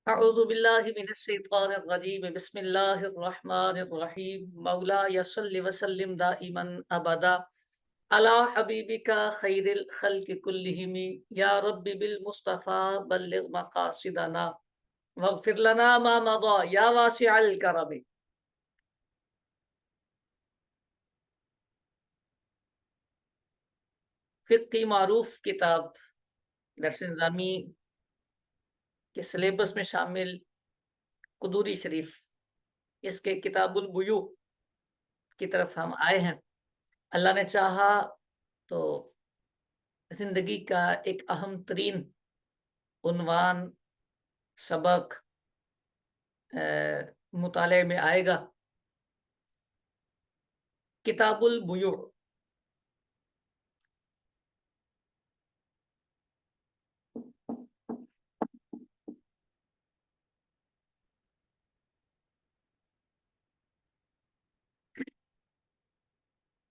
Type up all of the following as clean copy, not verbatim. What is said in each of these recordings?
अऊज़ु बिल्लाहि मिनश्शैतानिर्रजीम बिस्मिल्लाहिर्रहमानिर्रहीम मौलाया सल्लि व सल्लिम दाइमन अबदा अला हबीबिका खैरिल खल्क़ि कुल्लिहिम या रब्बी बिल मुस्तफ़ा बल्लिग़ मक़ासिदना वग़फ़िर लना मा मज़ा या वासिअल करम। फ़िक़्ही मारूफ़ किताब दर्स निज़ामी के सिलेबस में शामिल कुदूरी शरीफ, इसके किताबुल बुयू की तरफ हम आए हैं। अल्लाह ने चाहा तो ज़िंदगी का एक अहम तरीन उन्वान सबक मुताले में आएगा, किताबुल बुयू।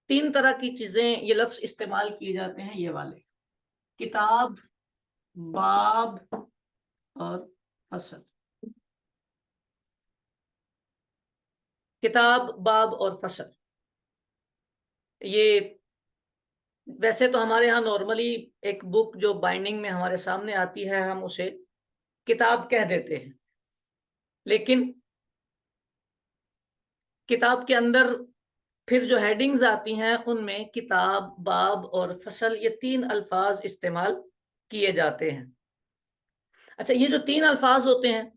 तीन तरह की चीजें ये लफ्ज इस्तेमाल किए जाते हैं, ये वाले किताब, बाब और फसल। किताब, बाब और फसल, ये वैसे तो हमारे यहाँ नॉर्मली एक बुक जो बाइंडिंग में हमारे सामने आती है हम उसे किताब कह देते हैं, लेकिन किताब के अंदर फिर जो हेडिंग्स आती हैं उनमें किताब, बाब और फसल, ये तीन अल्फाज इस्तेमाल किए जाते हैं। अच्छा, ये जो तीन अल्फाज होते हैं,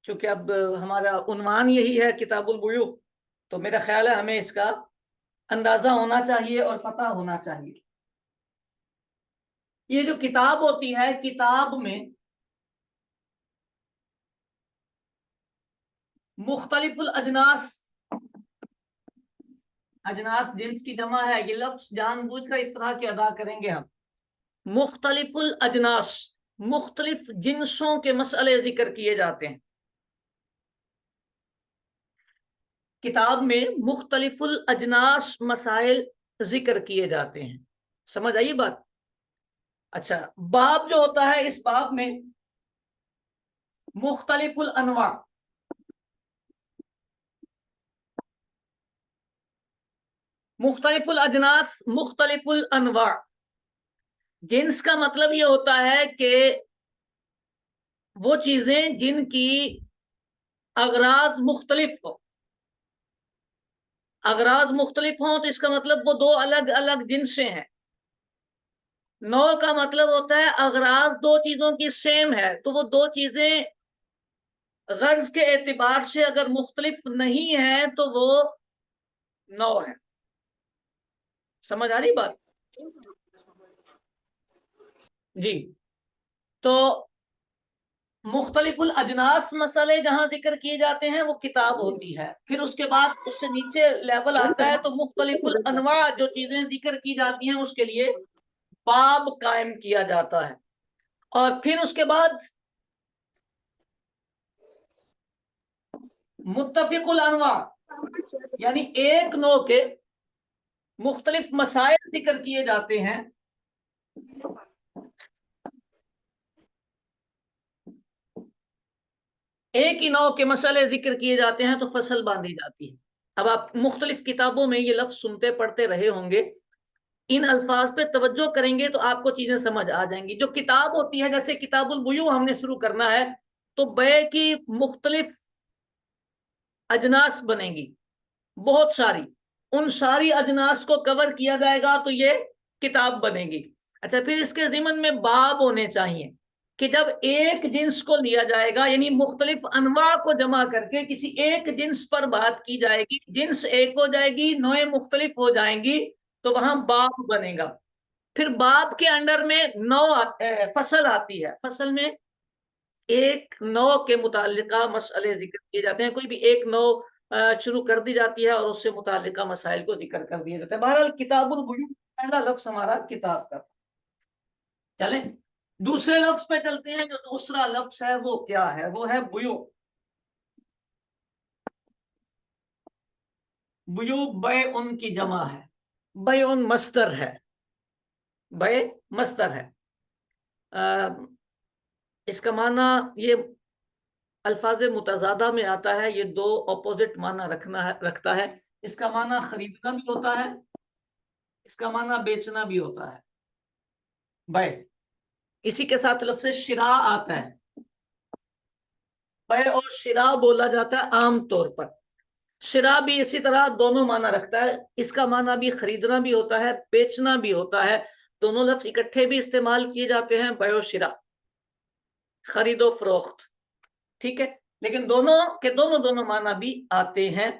चूंकि अब हमारा उन्वान यही है किताबुल बुयू, तो मेरा ख्याल है हमें इसका अंदाजा होना चाहिए और पता होना चाहिए। ये जो किताब होती है, किताब में मुख्तलिफुल अजनास, अजनास जिन्स की जमा है, ये लफ्ज जानबूझकर इस तरह के अदा करेंगे हम। मुख्तलिफुल अजनास, मुख्तलिफ जिन्सों के मसले जिक्र किए जाते हैं। किताब में मुख्तलिफुल अजनास मसाइल जिक्र किए जाते हैं। समझ आई बात? अच्छा, बाब जो होता है, इस बाब में मुख्तलिफुल अनवा, मुख्तलिफुल अजनास, मुख्तलिफुल अनवा, जिन्स का मतलब ये होता है कि वो चीजें जिनकी अगराज मुख्तलिफ हो। अगराज मुख्तलिफ हो तो इसका मतलब वो दो अलग अलग जिनसे हैं। नौ का मतलब होता है अगराज दो चीजों की सेम है, तो वो दो चीजें गर्ज के एतबार से अगर मुख्तलिफ नहीं है तो वो नौ है। समझ आ रही बात? जी। तो मुख्तलिफुल अजनास मसले जहां जिक्र किए जाते हैं वो किताब होती है। फिर उसके बाद उससे नीचे लेवल आता है तो मुख्तलिफुल अनवा जो चीजें जिक्र की जाती हैं उसके लिए बाब कायम किया जाता है। और फिर उसके बाद मुत्तफिकुल अनवा, यानी एक नौ के मुख्तलिफ मसाइल जिक्र किए जाते हैं। एक ही नौ के मसले जिक्र किए जाते हैं तो फसल बांधी जाती है। अब आप मुख्तलिफ किताबों में ये लफ्ज सुनते पढ़ते रहे होंगे, इन अल्फाज पे तवज्जो करेंगे तो आपको चीजें समझ आ जाएंगी। जो किताब होती है, जैसे किताबुल बुयू हमने शुरू करना है, तो बय की मुख्तलिफ अजनास बनेंगी, बहुत सारी, उन सारी अजनास को कवर किया जाएगा तो ये किताब बनेगी। अच्छा, फिर इसके ज़िमन में बाब होने चाहिए कि जब एक जिन्स को लिया जाएगा, यानी मुख्तलिफ अनवा को जमा करके किसी एक जिन्स पर बात की जाएगी, जिन्स एक हो जाएगी, नौए मुख्तलिफ हो जाएंगी, तो वहां बाब बनेगा। फिर बाब के अंडर में फसल आती है। फसल में एक नौ के मुतालिका मसले जिक्र किए जाते हैं। कोई भी एक नौ शुरू कर दी जाती है और उससे मुतालिका मसाइल को जिक्र कर दिया जाता है। बहरहाल किताबुल बुयू पहला लफ्ज हमारा किताब का। चलें दूसरे लफ्ज पे चलते हैं। जो दूसरा लफ्ज है वो क्या है? वो है बुयू। बुयू बय उन की जमा है, बय उन मस्तर है, बय मस्तर है। इसका माना ये الفاظ متضادہ میں آتا ہے، یہ دو اپوزٹ معنی رکھتا ہے. اس کا معنی خریدنا بھی ہوتا ہے، اس کا معنی بیچنا بھی ہوتا ہے. بے اسی کے ساتھ لفظ شراء آتا ہے. بے اور شراء بولا جاتا ہے عام طور پر. شراء بھی اسی طرح دونوں معنی رکھتا ہے. اس کا معنی بھی خریدنا بھی ہوتا ہے، بیچنا بھی ہوتا ہے. دونوں لفظ اکٹھے بھی استعمال کیے جاتے ہیں، بے و شراء، خرید و فروخت. ٹھیک ہے، لیکن دونوں کے دونوں معنی بھی آتے ہیں.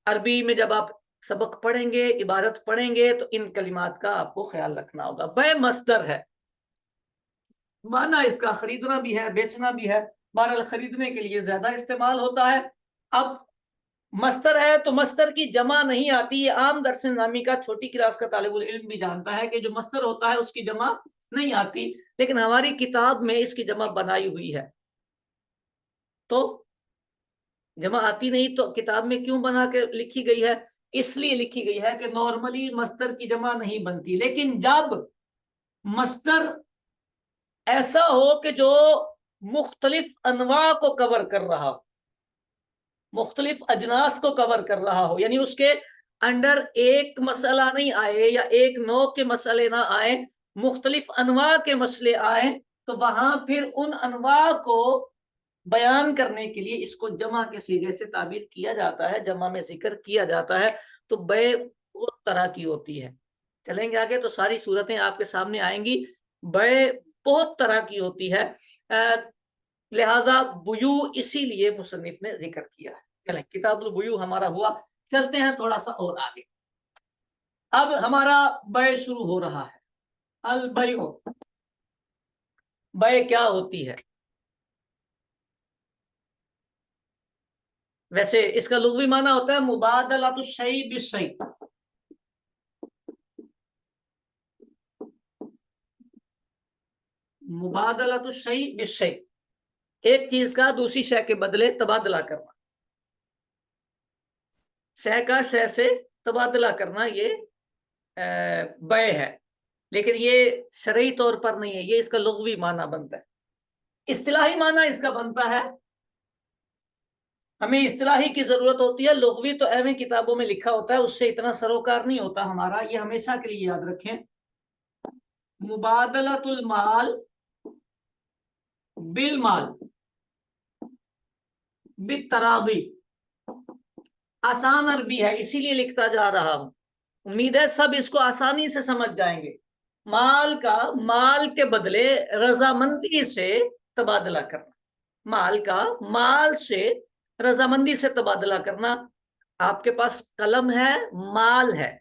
عربی میں جب آپ سبق پڑھیں گے، عبارت پڑھیں گے، تو ان کلمات کا آپ کو خیال رکھنا ہوگا. بے مصدر ہے، معنی اس کا خریدنا بھی ہے، بیچنا بھی ہے. بہرحال خریدنے کے لیے زیادہ استعمال ہوتا ہے. اب مصدر ہے تو مصدر کی جمع نہیں آتی. یہ عام درس نظامی کا چھوٹی کلاس کا طالب العلم بھی جانتا ہے کہ جو مصدر ہوتا ہے اس کی جمع نہیں آتی، لیکن ہماری کتاب میں اس کی جمع بنائی ہوئی ہے. تو جمع آتی نہیں تو کتاب میں کیوں بنا کے لکھی گئی ہے؟ اس لیے لکھی گئی ہے کہ نارملی مصدر کی جمع نہیں بنتی، لیکن جب مصدر ایسا ہو کہ جو مختلف انواع کو کور کر رہا ہو، مختلف اجناس کو کور کر رہا ہو، یعنی اس کے انڈر ایک مسئلہ نہیں آئے یا ایک نوع کے مسئلے نہ آئے، مختلف انواع کے مسئلے آئے، تو وہاں پھر ان انواع کو بیان کرنے کے لیے اس کو جمع کے صیغے سے تعبیر کیا جاتا ہے، جمع میں ذکر کیا جاتا ہے. تو بے بہت طرح کی ہوتی ہے. چلیں گے آگے تو ساری صورتیں آپ کے سامنے آئیں گی. بے بہت طرح کی ہوتی ہے، لہذا بیو اسی لیے مصنف نے ذکر کیا ہے. چلیں کتاب البیو ہمارا ہوا، چلتے ہیں تھوڑا سا اور آگے. اب ہمارا بے شروع ہو رہا ہے. البیع، بے کیا ہوتی ہے؟ ویسے اس کا لغوی معنی ہوتا ہے مبادلۃ الشیء بالشیء. مبادلۃ الشیء بالشیء، ایک چیز کا دوسری شے کے بدلے تبادلہ کرنا. شے کا شے سے تبادلہ کرنا، یہ بے ہے. لیکن یہ شرعی طور پر نہیں ہے، یہ اس کا لغوی معنی بنتا ہے. اصطلاحی معنی اس کا بنتا ہے، ہمیں اصطلاحی کی ضرورت ہوتی ہے. لغوی تو اہم کتابوں میں لکھا ہوتا ہے، اس سے اتنا سروکار نہیں ہوتا ہمارا. یہ ہمیشہ کے لیے یاد رکھیں، مبادلۃ المال بالمال بالتراضی. آسان عربی ہے اسی لیے لکھتا جا رہا ہوں، امید ہے سب اس کو آسانی سے سمجھ جائیں گے. مال کا مال کے بدلے رضامندی سے تبادلہ کرنا، مال کا مال سے رضامندی سے تبادلہ کرنا. آپ کے پاس قلم ہے، مال ہے.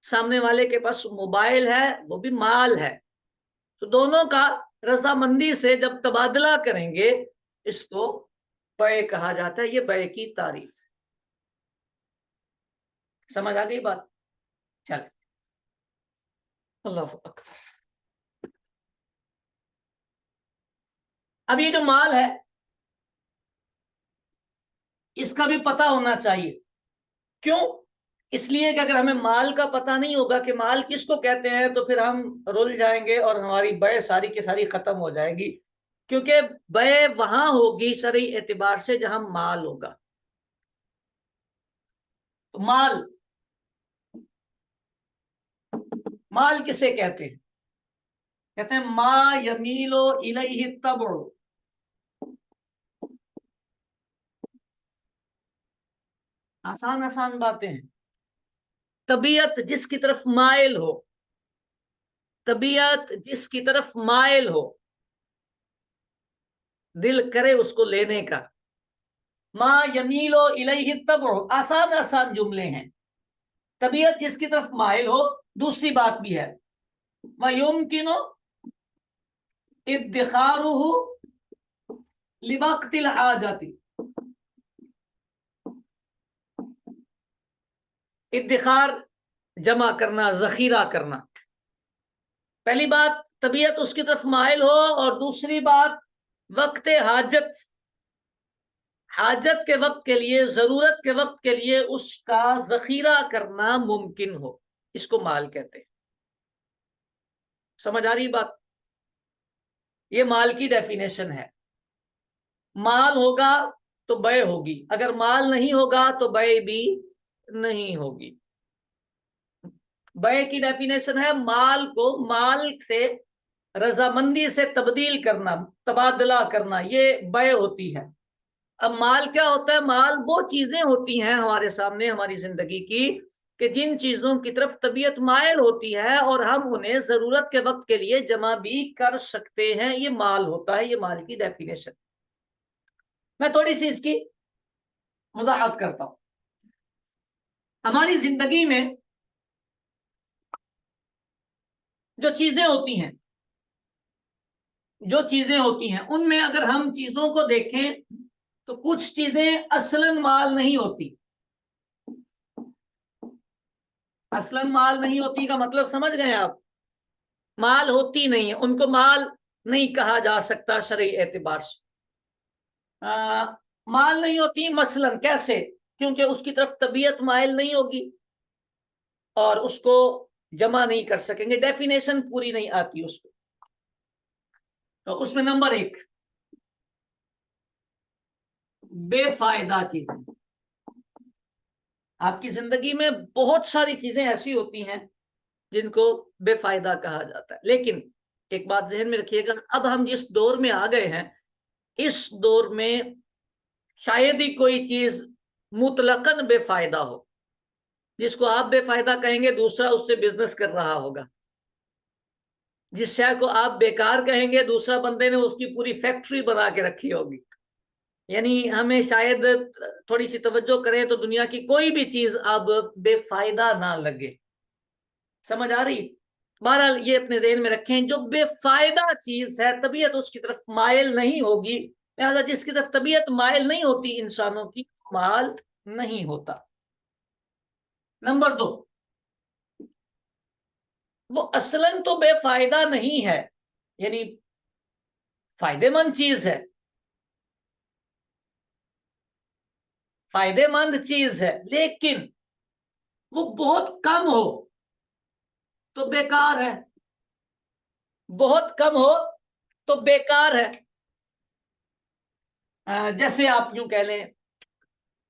سامنے والے کے پاس موبائل ہے، وہ بھی مال ہے. تو دونوں کا رضامندی سے جب تبادلہ کریں گے، اس کو بے کہا جاتا ہے. یہ بے کی تعریف. سمجھ آ گئی بات؟ چل اللہ اکبر. اب یہ جو مال ہے اس کا بھی پتہ ہونا چاہیے. کیوں؟ اس لیے کہ اگر ہمیں مال کا پتہ نہیں ہوگا کہ مال کس کو کہتے ہیں تو پھر ہم رل جائیں گے اور ہماری بے ساری کی ساری ختم ہو جائے گی. کیونکہ بے وہاں ہوگی شرعی اعتبار سے جہاں مال ہوگا. تو مال کسے کہتے ہیں؟ کہتے ہیں ما یمیل الیہ الطبع. آسان آسان باتیں ہیں. طبیعت جس کی طرف مائل ہو، طبیعت جس کی طرف مائل ہو، دل کرے اس کو لینے کا. ما یمیل الیہ الطبع، آسان آسان جملے ہیں. طبیعت جس کی طرف مائل ہو. دوسری بات بھی ہے، وَيُمْكِنُ ادخارہ لوقت الحاجۃ. ادخار جمع کرنا، ذخیرہ کرنا. پہلی بات طبیعت اس کی طرف مائل ہو، اور دوسری بات وقت حاجت، حاجت کے وقت کے لیے، ضرورت کے وقت کے لیے اس کا ذخیرہ کرنا ممکن ہو. اس کو مال کہتے ہیں. سمجھ آ رہی بات؟ یہ مال کی ڈیفینیشن ہے. माल होगा तो बय होगी, अगर माल नहीं होगा तो बय भी नहीं होगी। बय की डेफिनेशन है माल को माल से रजामंदी से तब्दील करना, तबादला करना, ये बय होती है। अब माल क्या होता है? माल वो चीजें होती हैं हमारे सामने हमारी जिंदगी की कि जिन चीजों की तरफ तबीयत मायल होती है और हम उन्हें जरूरत के वक्त के लिए जमा भी कर सकते हैं, ये माल होता है। ये माल की डेफिनेशन। मैं थोड़ी सी इसकी वजाहत करता हूं। हमारी जिंदगी में जो चीजें होती हैं, जो चीजें होती हैं उनमें अगर हम चीजों को देखें तो कुछ चीजें असलन माल नहीं होती। असलन माल नहीं होती का मतलब समझ गए आप? माल होती नहीं है, उनको माल नहीं कहा जा सकता शरई एतबार से। माल नहीं होती मसलन कैसे? क्योंकि उसकी तरफ तबीयत मायल नहीं होगी और उसको जमा नहीं कर सकेंगे, डेफिनेशन पूरी नहीं आती उसको। तो उसमें नंबर एक, बेफायदा चीजें। आपकी जिंदगी में बहुत सारी चीजें ऐसी होती हैं जिनको बेफायदा कहा जाता है, लेकिन एक बात जहन में रखिएगा, अब हम जिस दौर में आ गए हैं इस दौर में शायद ही कोई चीज मुतलकन बेफायदा हो। जिसको आप बेफायदा कहेंगे दूसरा उससे बिजनेस कर रहा होगा, जिस शय को आप बेकार कहेंगे दूसरा बंदे ने उसकी पूरी फैक्ट्री बना के रखी होगी। यानी हमें शायद थोड़ी सी तवज्जो करें तो दुनिया की कोई भी चीज अब बेफायदा ना लगे। समझ आ रही? बहरहाल ये अपने ज़हन में रखें, जो बेफायदा चीज है तबीयत उसकी तरफ मायल नहीं होगी, लिहाजा जिसकी तरफ तबीयत मायल नहीं होती इंसानों की, माल नहीं होता। नंबर दो, वो असलन तो बेफायदा नहीं है, यानी फायदेमंद चीज है, फायदेमंद चीज है, लेकिन वो बहुत कम हो तो बेकार है। बहुत कम हो तो बेकार है। जैसे आप यूं कह लें,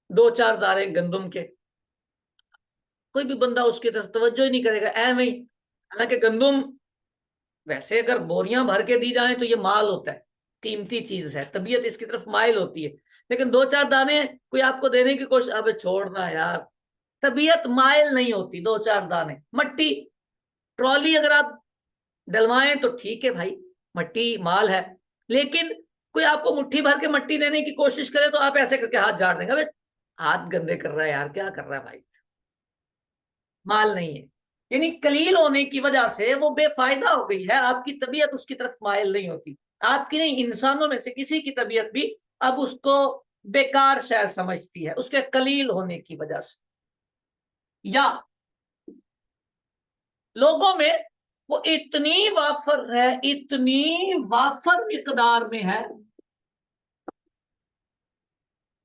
दो चार दाने गंदम के, कोई भी बंदा उसकी तरफ तवज्जो ही नहीं करेगा, ऐ ही। हालांकि गंदम वैसे अगर बोरियां भर के दी जाए तो ये माल होता है, कीमती चीज है, तबीयत इसकी तरफ माइल होती है। लेकिन दो चार दाने कोई आपको देने की कोशिश, अबे छोड़ना यार, तबीयत माइल नहीं होती। दो चार दाने मट्टी, ट्रॉली अगर आप डलवाएं तो ठीक है भाई, मट्टी माल है। लेकिन कोई आपको मुट्ठी भर के मट्टी देने की कोशिश करे तो आप ऐसे करके हाथ झाड़ देंगे, अबे हाथ गंदे कर रहा है यार, क्या कर रहा है भाई, माल नहीं है। यानी कलील होने की वजह से वो बेफायदा हो गई है, आपकी तबीयत उसकी तरफ मायल नहीं होती। आपकी नहीं, इंसानों में से किसी की तबीयत भी अब उसको बेकार शायद समझती है उसके कलील होने की वजह से, या लोगों में वो इतनी वाफर है, इतनी वाफर मिकदार में है,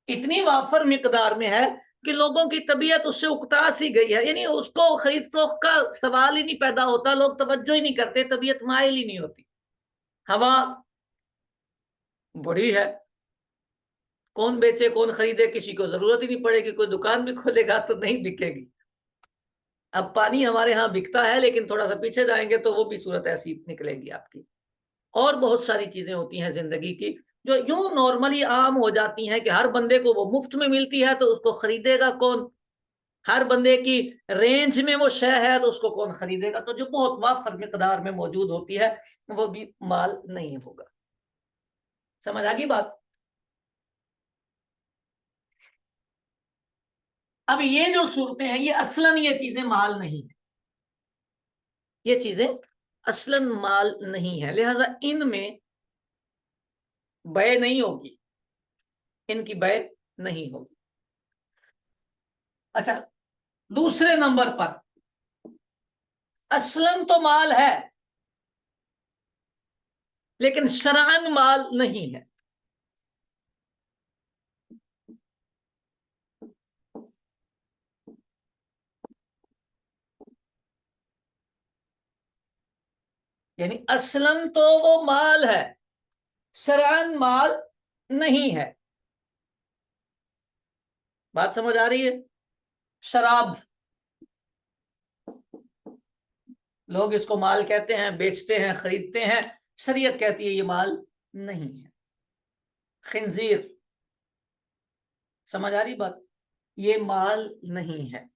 इतनी वाफर मिकदार में है कि लोगों की तबीयत उससे उकता सी गई है। यानी उसको खरीद फरोख्त का सवाल ही नहीं पैदा होता, लोग तवज्जो ही नहीं करते, तबीयत मायल ही नहीं होती। हवा बड़ी है, कौन बेचे कौन खरीदे किसी को जरूरत ही नहीं पड़ेगी, कोई दुकान भी खोलेगा तो नहीं बिकेगी। अब पानी हमारे यहाँ बिकता है लेकिन थोड़ा सा पीछे जाएंगे तो वो भी सूरत ऐसी निकलेगी आपकी। और बहुत सारी चीजें होती हैं जिंदगी की जो यूं नॉर्मली आम हो जाती हैं कि हर बंदे को वो मुफ्त में मिलती है तो उसको खरीदेगा कौन? हर बंदे की रेंज में वो शय है तो उसको कौन खरीदेगा? तो जो बहुत वाफर मिकदार में मौजूद होती है वो भी माल नहीं होगा। समझ आ गई बात? अब ये जो सूरतें हैं ये असलन ये चीजें माल नहीं है, ये चीजें असलन माल नहीं है, लिहाजा इनमें बय नहीं होगी, इनकी बय नहीं होगी। अच्छा, दूसरे नंबर पर असलन तो माल है लेकिन शरअन माल नहीं है। यानी असलन तो वो माल है, शरअन माल नहीं है। बात समझ आ रही है? शराब, लोग इसको माल कहते हैं, बेचते हैं, खरीदते हैं, शरीयत कहती है ये माल नहीं है। खिंजीर, समझ आ रही बात? ये माल नहीं है,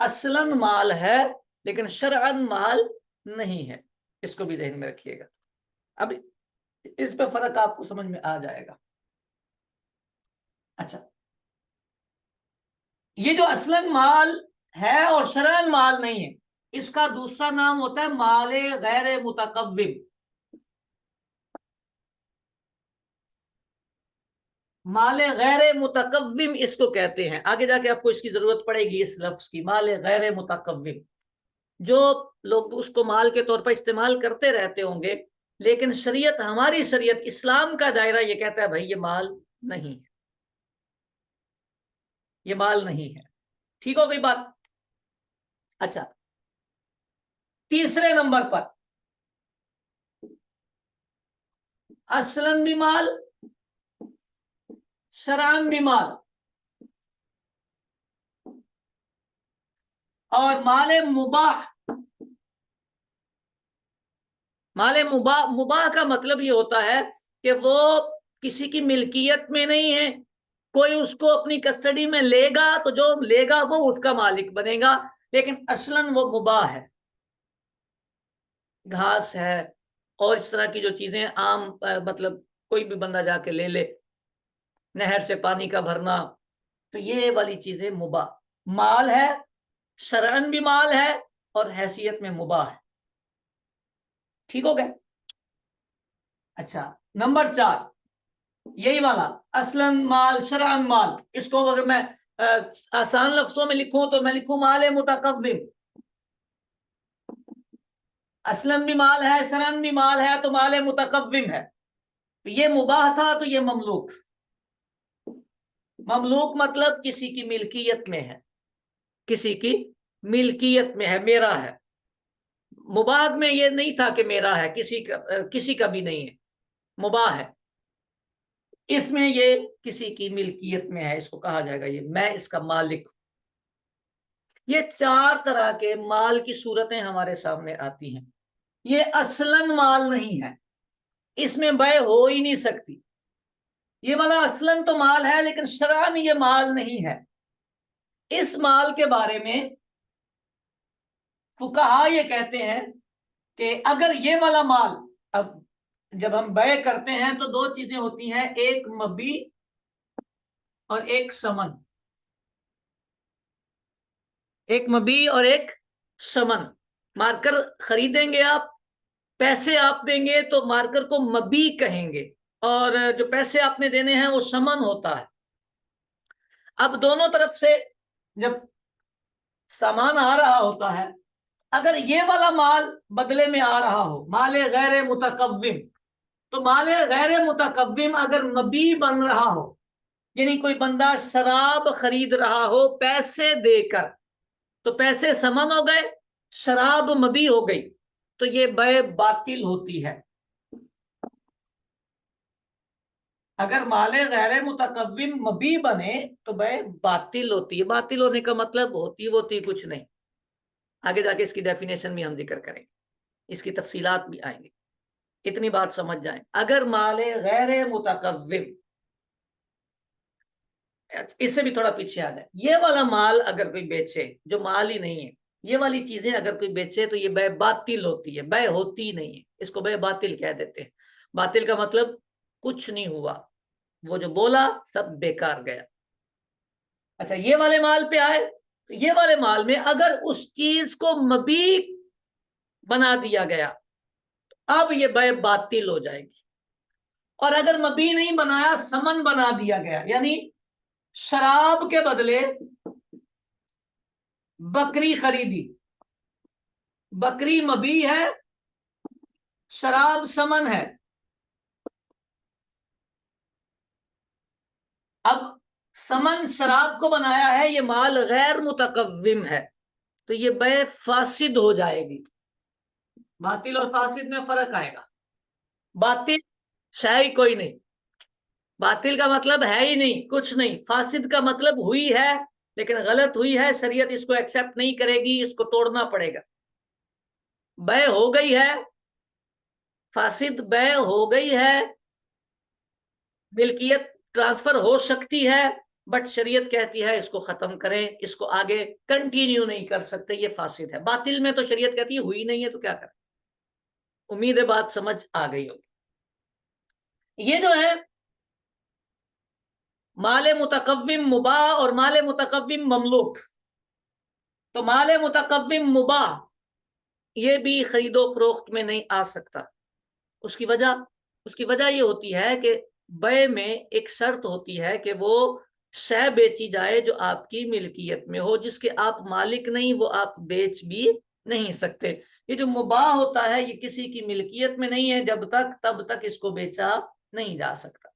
असलन माल है लेकिन शरअन माल नहीं है। इसको भी ध्यान में रखिएगा। अब इस पे फर्क आपको समझ में आ जाएगा। अच्छा, ये जो असलन माल है और शरअन माल नहीं है, इसका दूसरा नाम होता है माले गैर मुतकव्विम। माले गैर मुतकव्विम इसको कहते हैं। आगे जाके आपको इसकी जरूरत पड़ेगी, इस लफ्ज की, माले गैर मुतकव्विम। जो लोग उसको माल के तौर पर इस्तेमाल करते रहते होंगे, लेकिन शरीयत, हमारी शरीयत, इस्लाम का दायरा ये कहता है भाई ये माल नहीं है, ये माल नहीं है। ठीक हो गई बात? अच्छा, तीसरे नंबर पर असलन भी माल, शरान भी माल, और माले मुबाह। माले मुबाह, मुबाह का मतलब ये होता है कि वो किसी की मिल्कियत में नहीं है, कोई उसको अपनी कस्टडी में लेगा तो जो लेगा वो उसका मालिक बनेगा, लेकिन असलन वो मुबाह है। घास है और इस तरह की जो चीजें आम मतलब कोई भी बंदा जाके ले ले, नहर से पानी का भरना, तो ये वाली चीजें मुबाह माल है, शरअन भी माल है और हैसियत में मुबाह है। ठीक हो गया? अच्छा, नंबर 4, यही वाला असलन माल शरअन माल, इसको अगर मैं आसान लफ्जों में लिखूं तो मैं लिखूं माल मुतकव्विम। असलन भी माल है, शरअन भी माल है, तो माल मुतकव्विम है। ये मुबाह था तो ये ममलूक। ममलूक मतलब किसी की मिल्कियत में है, किसी की मिल्कियत में है, मेरा है। मुबाह में ये नहीं था कि मेरा है, किसी का भी नहीं है, मुबाह है। इसमें ये किसी की मिल्कियत में है, इसको कहा जाएगा ये मैं इसका मालिक हूं। ये 4 तरह के माल की सूरतें हमारे सामने आती हैं। ये असलन माल नहीं है, इसमें बै हो ही नहीं सकती। ये वाला असलन तो माल है लेकिन शरअन ये माल नहीं है। इस माल के बारे में फुकहा ये कहते हैं कि अगर ये वाला माल, अब जब हम बै करते हैं तो 2 चीजें होती हैं, एक मबी और एक समन। एक मबी और एक समन। मार्कर खरीदेंगे आप, पैसे आप देंगे तो मार्कर को मबी कहेंगे, और जो पैसे आपने देने हैं वो समन होता है। अब दोनों तरफ से जब सामान आ रहा होता है, अगर ये वाला माल बदले में आ रहा हो, माले गैर मुतकव्विम, तो माले गैर मुतकव्विम अगर मबी बन रहा हो, यानी कोई बंदा शराब खरीद रहा हो पैसे देकर, तो पैसे समन हो गए, शराब मबी हो गई, तो ये बै बातिल होती है। अगर माले गैर मुतकव्विम मबी बने तो बै बातिल होती है। बातिल होने का मतलब होती कुछ नहीं, आगे जाके इसकी डेफिनेशन भी हम जिक्र करेंगे, इसकी तफसीलात भी आएंगी। इतनी बात समझ जाएं, अगर माले गैर मुतकव्विम, इससे भी थोड़ा पीछे आ जाए, ये वाला माल अगर कोई बेचे जो माल ही नहीं है, ये वाली चीजें अगर कोई बेचे तो ये बै बातिल होती है, बै होती नहीं है, इसको बै बातिल कह देते हैं। बातिल का मतलब कुछ नहीं हुआ, वो जो बोला सब बेकार गया। अच्छा, ये वाले माल पे आए, तो ये वाले माल में अगर उस चीज को मबी बना दिया गया, अब ये बै बातिल हो जाएगी। और अगर मबी नहीं बनाया, समन बना दिया गया, यानी शराब के बदले बकरी खरीदी, बकरी मबी है, शराब समन है। अब समन शराब को बनाया है, ये माल गैर मुतकव्विम है, तो ये बै फासिद हो जाएगी। बातिल और फासिद में फर्क आएगा। बातिल शाही कोई नहीं, باطل کا مطلب ہے ہی نہیں، کچھ نہیں. فاسد کا مطلب ہوئی ہے لیکن غلط ہوئی ہے، شریعت اس کو ایکسپٹ نہیں کرے گی، اس کو توڑنا پڑے گا. بے ہو گئی ہے، فاسد بے ہو گئی ہے، ملکیت ٹرانسفر ہو سکتی ہے، بٹ شریعت کہتی ہے اس کو ختم کریں، اس کو آگے کنٹینیو نہیں کر سکتے، یہ فاسد ہے. باطل میں تو شریعت کہتی ہے ہوئی نہیں ہے تو کیا کریں. امید ہے بات سمجھ آ گئی ہوگی. یہ جو ہے مال متقوم مباح اور مال متقوم مملوک. تو مال متقوم مباح یہ بھی خرید و فروخت میں نہیں آ سکتا. اس کی وجہ یہ ہوتی ہے کہ بے میں ایک شرط ہوتی ہے کہ وہ شے بیچی جائے جو آپ کی ملکیت میں ہو، جس کے آپ مالک نہیں وہ آپ بیچ بھی نہیں سکتے. یہ جو مباح ہوتا ہے یہ کسی کی ملکیت میں نہیں ہے جب تک تب تک اس کو بیچا نہیں جا سکتا.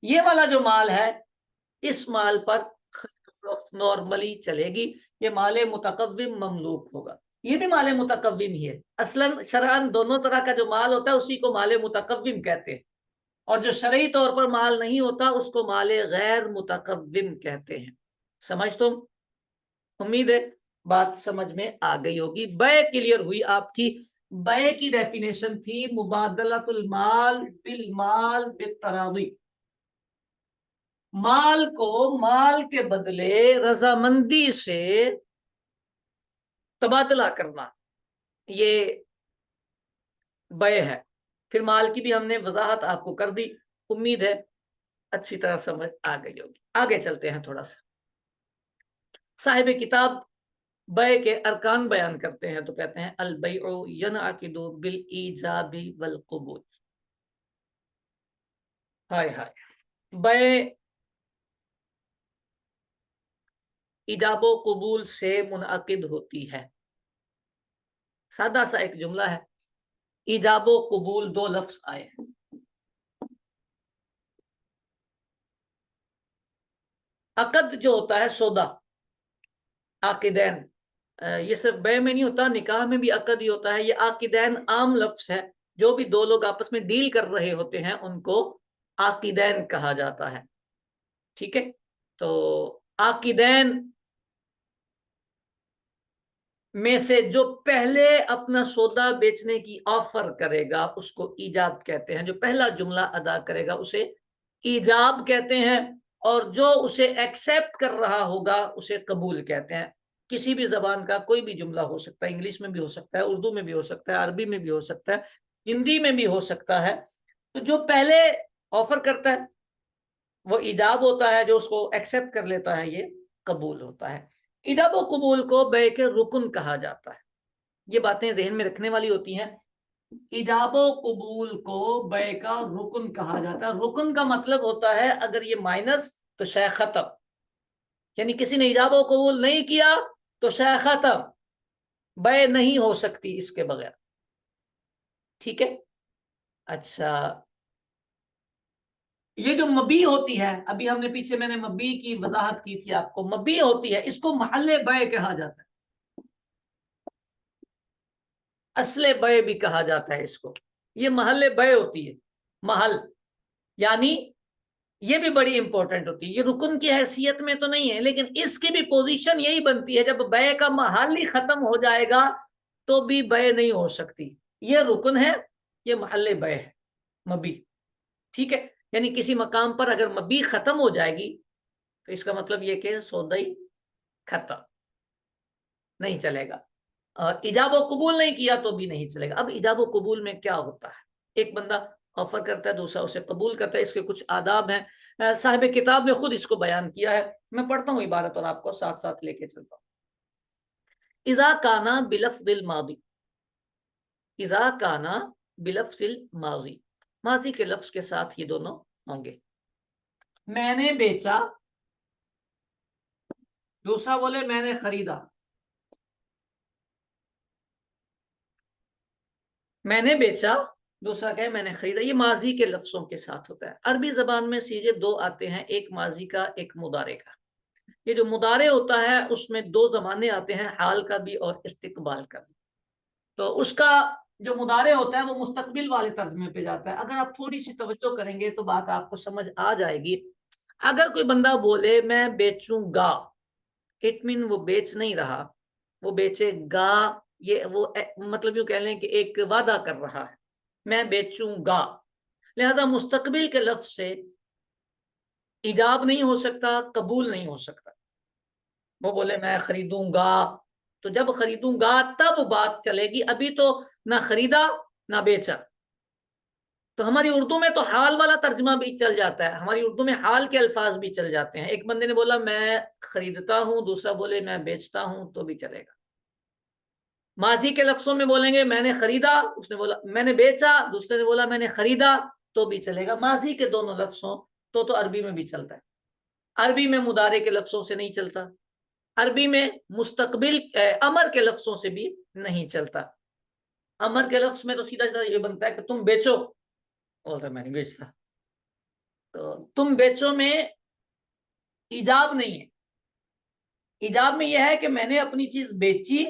یہ والا جو مال ہے اس مال پر نارملی چلے گی، یہ مال متقوم مملوک ہوگا. یہ بھی مال متقوم ہی ہے. اصلاً شرعاً دونوں طرح کا جو مال ہوتا ہے اسی کو مال متقوم کہتے ہیں، اور جو شرعی طور پر مال نہیں ہوتا اس کو مال غیر متقوم کہتے ہیں. سمجھ تم؟ امید ہے بات سمجھ میں آ گئی ہوگی. بے کلیئر ہوئی آپ کی. بے کی ڈیفینیشن تھی مبادلۃ المال بالمال بالتراضی. مال کو مال کے بدلے رضامندی سے تبادلہ کرنا، یہ بے ہے. پھر مال کی بھی ہم نے وضاحت آپ کو کر دی. امید ہے اچھی طرح سمجھ آ گئی ہوگی. آگے چلتے ہیں تھوڑا سا. صاحب کتاب بے کے ارکان بیان کرتے ہیں تو کہتے ہیں البیع ینعقد بالایجاب والقبول. ہائے ہائے. بے ایجاب و قبول سے منعقد ہوتی ہے. سادہ سا ایک جملہ ہے. ایجاب و قبول دو لفظ آئے ہیں. عقد جو ہوتا ہے سودا، عاقدین، یہ صرف بے میں نہیں ہوتا، نکاح میں بھی عقد ہی ہوتا ہے. یہ عاقدین عام لفظ ہے. جو بھی دو لوگ آپس میں ڈیل کر رہے ہوتے ہیں ان کو عاقدین کہا جاتا ہے. ٹھیک ہے. تو عاقدین میں سے جو پہلے اپنا سودا بیچنے کی آفر کرے گا اس کو ایجاب کہتے ہیں. جو پہلا جملہ ادا کرے گا اسے ایجاب کہتے ہیں، اور جو اسے ایکسپٹ کر رہا ہوگا اسے قبول کہتے ہیں. کسی بھی زبان کا کوئی بھی جملہ ہو سکتا ہے. انگلش میں بھی ہو سکتا ہے، اردو میں بھی ہو سکتا ہے، عربی میں بھی ہو سکتا ہے، ہندی میں بھی ہو سکتا ہے. تو جو پہلے آفر کرتا ہے وہ ایجاب ہوتا ہے، جو اس کو ایکسپٹ کر لیتا ہے یہ قبول ہوتا ہے. ایجاب و قبول کو بے کے رکن کہا جاتا ہے. یہ باتیں ذہن میں رکھنے والی ہوتی ہیں. ایجاب و قبول کو بے کا رکن کہا جاتا ہے. رکن کا مطلب ہوتا ہے اگر یہ مائنس تو شے ختم، یعنی کسی نے ایجاب و قبول نہیں کیا تو شے ختم، بے نہیں ہو سکتی اس کے بغیر. ٹھیک ہے. اچھا، یہ جو مبی ہوتی ہے، ابھی ہم نے پیچھے میں نے مبی کی وضاحت کی تھی آپ کو. مبی ہوتی ہے اس کو محل بے کہا جاتا ہے. اصل بے بھی کہا جاتا ہے اس کو. یہ محل بے ہوتی ہے. محل یعنی یہ بھی بڑی امپورٹنٹ ہوتی ہے. یہ رکن کی حیثیت میں تو نہیں ہے لیکن اس کی بھی پوزیشن یہی بنتی ہے. جب بے کا محل ہی ختم ہو جائے گا تو بھی بے نہیں ہو سکتی. یہ رکن ہے، یہ محل بے ہے، مبی. ٹھیک ہے. یعنی کسی مقام پر اگر مبی ختم ہو جائے گی تو اس کا مطلب یہ کہ سودا ہی ختم، نہیں چلے گا. ایجاب و قبول نہیں کیا تو بھی نہیں چلے گا. اب ایجاب و قبول میں کیا ہوتا ہے؟ ایک بندہ آفر کرتا ہے، دوسرا اسے قبول کرتا ہے. اس کے کچھ آداب ہیں، صاحب کتاب نے خود اس کو بیان کیا ہے. میں پڑھتا ہوں عبارت اور آپ کو ساتھ ساتھ لے کے چلتا ہوں. اذا کانا بلفظ الماضی، اذا کانا بلفظ الماضی، ماضی کے لفظ کے ساتھ یہ دونوں ہوں گے. میں نے بیچا، دوسرا بولے میں نے خریدا. میں نے بیچا، دوسرا کہے میں نے خریدا. یہ ماضی کے لفظوں کے ساتھ ہوتا ہے. عربی زبان میں صیغے دو آتے ہیں، ایک ماضی کا ایک مضارع کا. یہ جو مضارع ہوتا ہے اس میں دو زمانے آتے ہیں، حال کا بھی اور استقبال کا بھی. تو اس کا جو مضارع ہوتا ہے وہ مستقبل والے ترجمے پہ جاتا ہے. اگر آپ تھوڑی سی توجہ کریں گے تو بات آپ کو سمجھ آ جائے گی. اگر کوئی بندہ بولے میں بیچوں گا، اٹ مین وہ بیچ نہیں رہا، وہ بیچے گا. یہ وہ مطلب یوں کہہ لیں کہ ایک وعدہ کر رہا ہے، میں بیچوں گا. لہذا مستقبل کے لفظ سے ایجاب نہیں ہو سکتا، قبول نہیں ہو سکتا. وہ بولے میں خریدوں گا، تو جب خریدوں گا تب بات چلے گی. ابھی تو نہ خریدا نہ بیچا. تو ہماری اردو میں تو حال والا ترجمہ بھی چل جاتا ہے، ہماری اردو میں حال کے الفاظ بھی چل جاتے ہیں. ایک بندے نے بولا میں خریدتا ہوں، دوسرا بولے میں بیچتا ہوں، تو بھی چلے گا. ماضی کے لفظوں میں بولیں گے میں نے خریدا، اس نے بولا میں نے بیچا، دوسرے نے بولا میں نے خریدا، تو بھی چلے گا. ماضی کے دونوں لفظوں تو عربی میں بھی چلتا ہے. عربی میں مضارع کے لفظوں سے نہیں چلتا، عربی میں مستقبل امر کے لفظوں سے بھی نہیں چلتا. امر کے لفظ میں تو سیدھا سیدھا یہ بنتا ہے کہ تم بیچو، بولتا میں نہیں بیچتا. تو تم بیچو میں ایجاب نہیں ہے. ایجاب میں یہ ہے کہ میں نے اپنی چیز بیچی،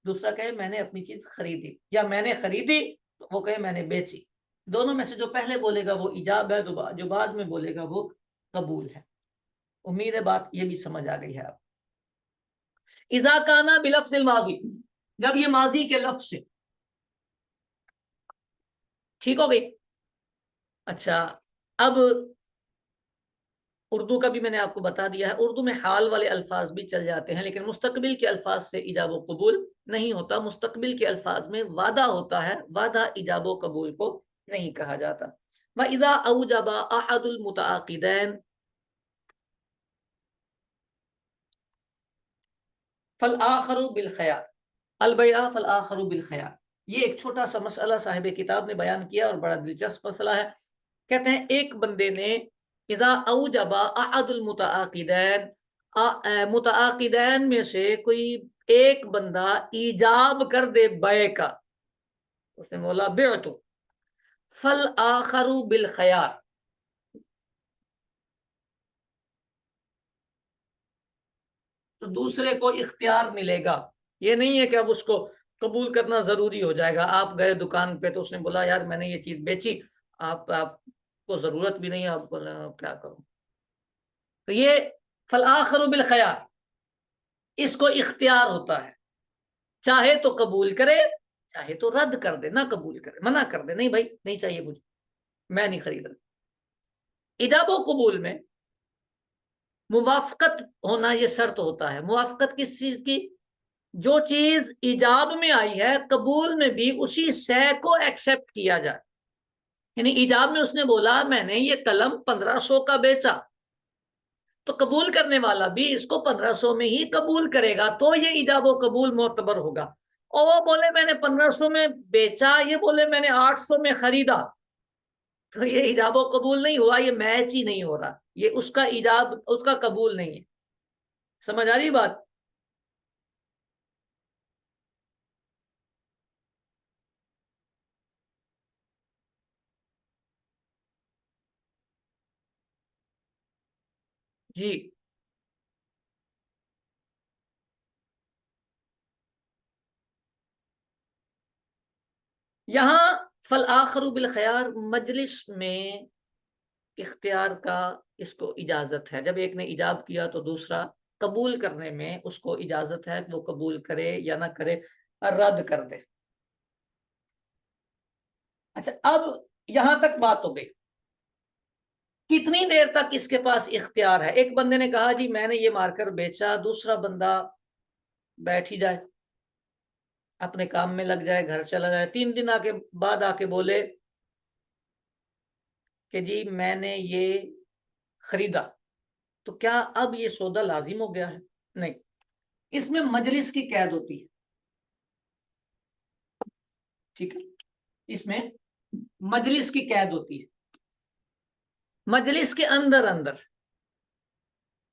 دوسرا کہے میں نے اپنی چیز خریدی، یا میں نے خریدی تو وہ کہے میں نے بیچی. دونوں میں سے جو پہلے بولے گا وہ ایجاب ہے، جو بعد میں بولے گا وہ قبول ہے. امید ہے بات یہ بھی سمجھ آ گئی ہے آپ. اذا کانا بلفظ الماضی، جب یہ ماضی کے لفظ سے، ٹھیک ہو گئی. اچھا، اب اردو کا بھی میں نے آپ کو بتا دیا ہے، اردو میں حال والے الفاظ بھی چل جاتے ہیں، لیکن مستقبل کے الفاظ سے ایجاب و قبول نہیں ہوتا. مستقبل کے الفاظ میں وعدہ ہوتا ہے، وعدہ ایجاب و قبول کو نہیں کہا جاتا. وَإِذَا أَوْجَبَ أَحَدُ الْمُتَعَاقِدَيْنِ فَالْآخَرُ بِالْخِيَارِ الْبَيْعَ فَالْآخَرُ بِالْخِيَارِ. یہ ایک چھوٹا سا مسئلہ صاحب کتاب نے بیان کیا اور بڑا دلچسپ مسئلہ ہے. کہتے ہیں ایک بندے نے اذا اوجب احد المتعاقدین، متعاقدین میں سے کوئی ایک بندہ ایجاب کر دے بیع کا، اس نے بولا بعت، فالآخر بالخیار، تو دوسرے کو اختیار ملے گا. یہ نہیں ہے کہ اب اس کو قبول کرنا ضروری ہو جائے گا. آپ گئے دکان پہ تو اس نے بولا یار میں نے یہ چیز بیچی، آپ کو ضرورت بھی نہیں ہے، آپ کیا کروں. تو یہ فالآخر بالخیار، اس کو اختیار ہوتا ہے، چاہے تو قبول کرے چاہے تو رد کر دے، نہ قبول کرے، منع کر دے، نہیں بھائی نہیں چاہیے مجھے، میں نہیں خرید رہا. ایجاب و قبول میں موافقت ہونا یہ شرط ہوتا ہے. موافقت کس چیز کی؟ جو چیز ایجاب میں آئی ہے قبول میں بھی اسی شے کو ایکسپٹ کیا جائے. یعنی ایجاب میں اس نے بولا میں نے یہ قلم 1500 کا بیچا، تو قبول کرنے والا بھی اس کو 1500 میں ہی قبول کرے گا، تو یہ ایجاب و قبول معتبر ہوگا. اور وہ بولے میں نے 1500 میں بیچا، یہ بولے میں نے 800 میں خریدا، تو یہ ایجاب و قبول نہیں ہوا، یہ میچ ہی نہیں ہو رہا، یہ اس کا ایجاب اس کا قبول نہیں ہے. سمجھ آ رہی بات؟ جی. یہاں فالآخر بالخیار مجلس میں اختیار کا اس کو اجازت ہے. جب ایک نے ایجاب کیا تو دوسرا قبول کرنے میں اس کو اجازت ہے کہ وہ قبول کرے یا نہ کرے، رد کر دے. اچھا، اب یہاں تک بات ہو گئی. کتنی دیر تک اس کے پاس اختیار ہے؟ ایک بندے نے کہا جی میں نے یہ مار کر بیچا، دوسرا بندہ بیٹھ ہی جائے، اپنے کام میں لگ جائے، گھر چلا جائے. 3 دن بعد آ کے بولے کہ جی میں نے یہ خریدا، تو کیا اب یہ سودا لازم ہو گیا ہے؟ نہیں. اس میں مجلس کی قید ہوتی ہے. ٹھیک ہے، اس میں مجلس کی قید ہوتی ہے. مجلس کے اندر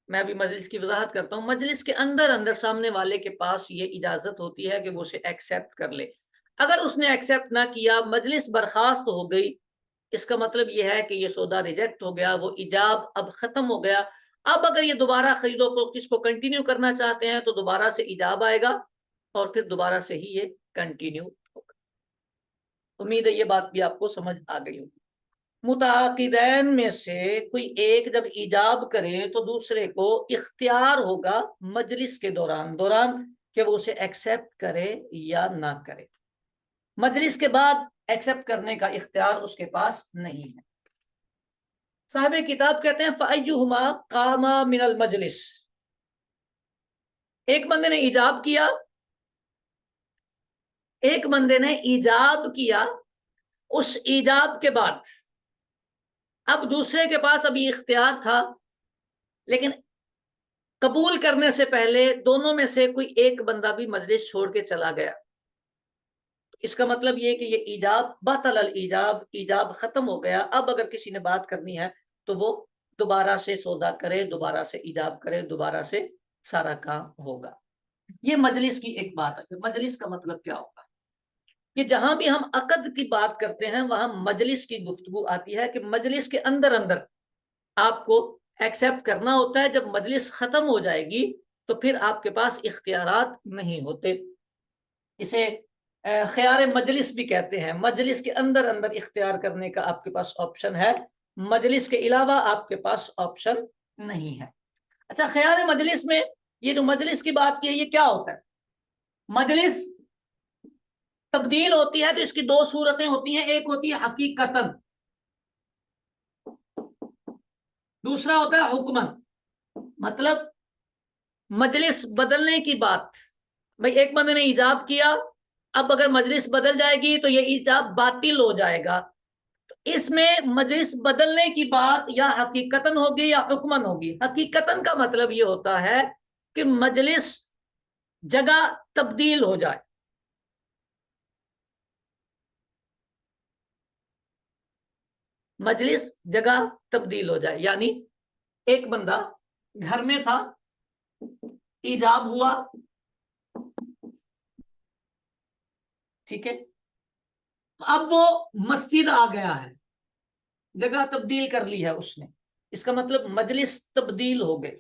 میں ابھی مجلس کی وضاحت کرتا ہوں. مجلس کے اندر سامنے والے کے پاس یہ اجازت ہوتی ہے کہ وہ اسے ایکسیپٹ کر لے. اگر اس نے ایکسیپٹ نہ کیا، مجلس برخاست ہو گئی، اس کا مطلب یہ ہے کہ یہ سودا ریجیکٹ ہو گیا، وہ ایجاب اب ختم ہو گیا. اب اگر یہ دوبارہ خرید و فروخت اس کو کنٹینیو کرنا چاہتے ہیں تو دوبارہ سے ایجاب آئے گا اور پھر دوبارہ سے ہی یہ کنٹینیو ہوگا. उम्मीद है ये बात भी आपको समझ आ गई होगी। मुताकिदैन में से कोई एक जब ईजाब करे तो दूसरे को इख्तियार होगा मजलिस के दौरान कि वो उसे एक्सेप्ट करे या ना करे। मजलिस के बाद एक्सेप्ट करने का इख्तियार उसके पास नहीं है। साहिब किताब कहते हैं फ़अय्युहुमा कामा मिनल मजलिस, एक बंदे ने ईजाब किया, एक बंदे ने ईजाब किया, उस ईजाब के बाद अब दूसरे के पास अभी इख्तियार था, लेकिन कबूल करने से पहले दोनों में से कोई एक बंदा भी मजलिस छोड़ के चला गया। इसका मतलब ये कि ये ईजाब बतल अल ईजाब, ईजाब खत्म हो गया। अब अगर किसी ने बात करनी है तो वो दोबारा से सौदा करे, दोबारा से ईजाब करे, दोबारा से सारा काम होगा। ये मजलिस की एक बात है। मजलिस का मतलब क्या होगा कि जहां भी हम अकद की बात करते हैं वहां मजलिस की गुफ्तगू आती है कि मजलिस के अंदर अंदर आपको एक्सेप्ट करना होता है। जब मजलिस खत्म हो जाएगी तो फिर आपके पास इख्तियारात नहीं होते। इसे ख्यार मजलिस भी कहते हैं। मजलिस के अंदर अंदर इख्तियार करने का आपके पास ऑप्शन है, मजलिस के अलावा आपके पास ऑप्शन नहीं है। अच्छा, ख्यार मजलिस में ये जो मजलिस की बात की है ये क्या होता है? मजलिस तब्दील होती है तो इसकी दो सूरतें होती हैं। एक होती है हकीकतन, दूसरा होता है हुक्मन। मतलब मजलिस बदलने की बात, भाई एक बंदे ने ईजाब किया, अब अगर मजलिस बदल जाएगी तो ये ईजाब बातिल हो जाएगा। तो इसमें मजलिस बदलने की बात या हकीकतन होगी या हुक्मन होगी। हकीकतन का मतलब ये होता है कि मजलिस जगह तब्दील हो जाए। मजलिस जगह तब्दील हो जाए यानी एक बंदा घर में था, ईजाब हुआ, ठीक है, अब वो मस्जिद आ गया है, जगह तब्दील कर ली है उसने, इसका मतलब मजलिस तब्दील हो गई।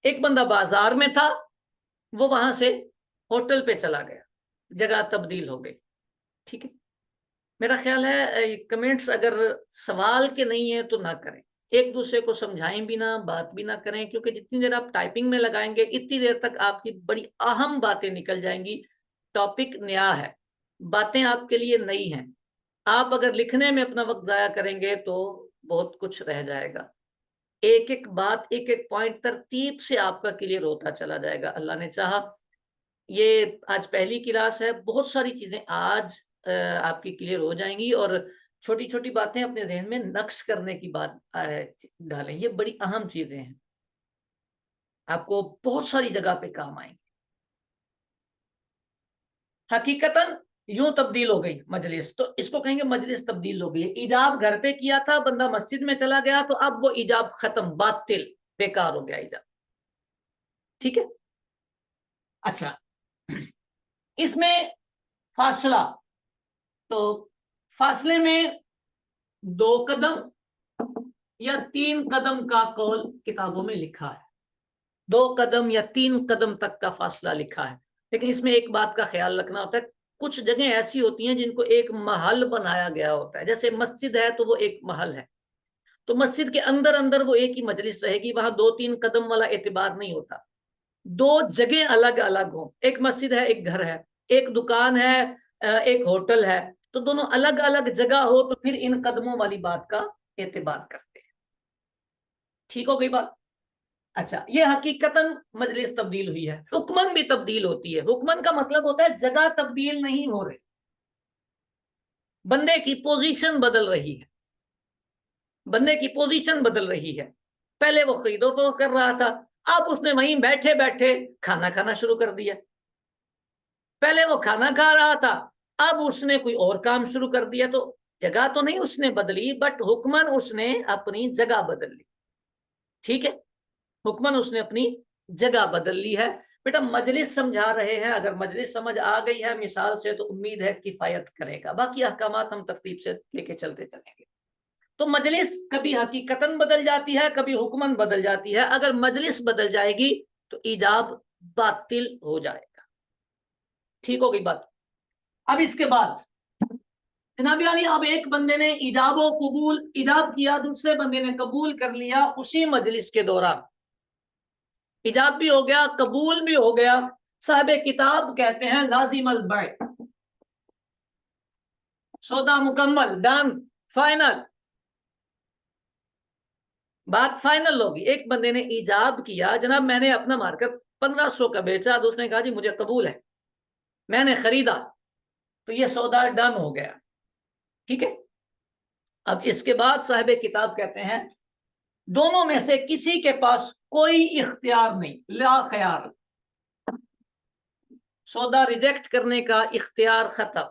एक बंदा बाजार में था, वो वहां से होटल पे चला गया, जगह तब्दील हो गई। ठीक है, मेरा ख्याल है कमेंट्स अगर सवाल के नहीं है तो ना करें, एक दूसरे को समझाएं भी ना, बात भी ना करें, क्योंकि जितनी देर आप टाइपिंग में लगाएंगे इतनी देर तक आपकी बड़ी अहम बातें निकल जाएंगी। टॉपिक नया है, बातें आपके लिए नई हैं। आप अगर लिखने में अपना वक्त जाया करेंगे तो बहुत कुछ रह जाएगा। एक एक बात, एक एक पॉइंट तरतीब से आपका क्लियर होता चला जाएगा। अल्लाह ने चाहा, ये आज पहली क्लास है, बहुत सारी चीजें आज आपकी क्लियर हो जाएंगी। और छोटी छोटी बातें अपने जहन में नक्श करने की बात डालें, ये बड़ी अहम चीजें हैं, आपको बहुत सारी जगह पे काम आएंगी। हकीकतन यूं तब्दील हो गई मजलिस, तो इसको कहेंगे मजलिस तब्दील हो गई। ईजाब घर पे किया था, बंदा मस्जिद में चला गया, तो अब वो ईजाब खत्म, बातिल, बेकार हो गया ईजाब। ठीक है, अच्छा, इसमें फासला, तो फासले में 2 कदम या 3 कदम का कौल किताबों में लिखा है। 2 कदम या 3 कदम तक का फासला लिखा है। लेकिन इसमें एक बात का ख्याल रखना होता है, कुछ जगह ऐसी होती हैं जिनको एक महल बनाया गया होता है। जैसे मस्जिद है तो वो एक महल है, तो मस्जिद के अंदर अंदर वो एक ही मजलिस रहेगी, वहां 2-3 कदम वाला एतबार नहीं होता। दो जगह अलग अलग हो, एक मस्जिद है, एक घर है, एक दुकान है, एक होटल है, तो दोनों अलग अलग जगह हो तो फिर इन कदमों वाली बात का एतबार करते हैं। ठीक हो गई बात? अच्छा, ये हकीकतन मजलिस तब्दील हुई है। हुक्मन भी तब्दील होती है। हुक्मन का मतलब होता है जगह तब्दील नहीं हो रही, बंदे की पोजीशन बदल रही है, बंदे की पोजीशन बदल रही है। पहले वो खरीदो फरोख्त कर रहा था, अब उसने वहीं बैठे बैठे खाना खाना शुरू कर दिया। पहले वो खाना खा रहा था, अब उसने कोई और काम शुरू कर दिया। तो जगह तो नहीं उसने बदली, बट हुक्मन उसने अपनी जगह बदल ली। ठीक है, हुक्मन उसने अपनी जगह बदल ली है। बेटा मजलिस समझा रहे हैं, अगर मजलिस समझ आ गई है मिसाल से तो उम्मीद है किफायत करेगा। बाकी अहकामात हम तरतीब से लेके चलते चलेंगे। तो मजलिस कभी हकीकतन बदल जाती है, कभी हुक्मन बदल जाती है। अगर मजलिस बदल जाएगी तो ईजाब बातिल हो जाएगा। ठीक हो गई बात? अब इसके बाद جناب یعنی اب ایک بندے نے ایجاب و قبول ایجاب کیا، دوسرے بندے نے قبول کر لیا اسی مجلس کے دوران، ایجاب بھی ہو گیا قبول بھی ہو گیا، صاحب کتاب کہتے ہیں لازم البیع، سودا مکمل، ڈن، فائنل، بات فائنل ہوگی۔ ایک بندے نے ایجاب کیا، جناب میں نے اپنا مارکر 1500 کا بیچا، دوسرے نے کہا جی مجھے قبول ہے، میں نے خریدا، تو یہ سودا ڈن ہو گیا، ٹھیک ہے۔ اب اس کے بعد صاحب کتاب کہتے ہیں دونوں میں سے کسی کے پاس کوئی اختیار نہیں، لا خیار، سودا ریجیکٹ کرنے کا اختیار ختم،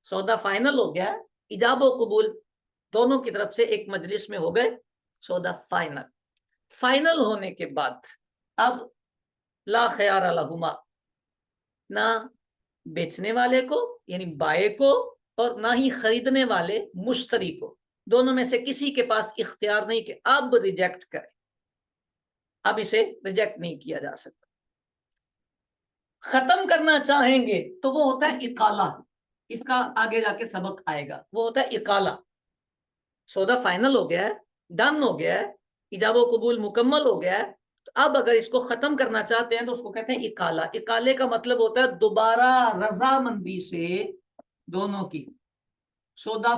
سودا فائنل ہو گیا، ایجاب و قبول دونوں کی طرف سے ایک مجلس میں ہو گئے، سودا فائنل۔ فائنل ہونے کے بعد اب لا خیار لہما، نہ بیچنے والے کو یعنی بائے کو اور نہ ہی خریدنے والے مشتری کو، دونوں میں سے کسی کے پاس اختیار نہیں کہ اب ریجیکٹ کرے، اب اسے ریجیکٹ نہیں کیا جا سکتا۔ ختم کرنا چاہیں گے تو وہ ہوتا ہے اقالہ، اس کا آگے جا کے سبق آئے گا، وہ ہوتا ہے اقالہ۔ سودا فائنل ہو گیا ہے، ڈن ہو گیا ہے، ایجاب و قبول مکمل ہو گیا ہے، تو اب اگر اس کو ختم کرنا چاہتے ہیں تو اس کو کہتے ہیں اقالہ۔ اقالے کا مطلب ہوتا ہے دوبارہ رضامندی سے دونوں کی سودا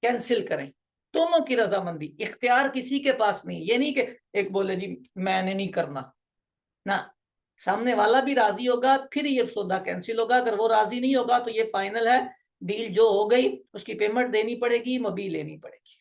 کینسل کریں، دونوں کی رضامندی، اختیار کسی کے پاس نہیں، یہ نہیں کہ ایک بولے جی میں نے نہیں کرنا، نہ، سامنے والا بھی راضی ہوگا پھر یہ سودا کینسل ہوگا، اگر وہ راضی نہیں ہوگا تو یہ فائنل ہے، ڈیل جو ہو گئی اس کی پیمنٹ دینی پڑے گی، مبی لینی پڑے گی۔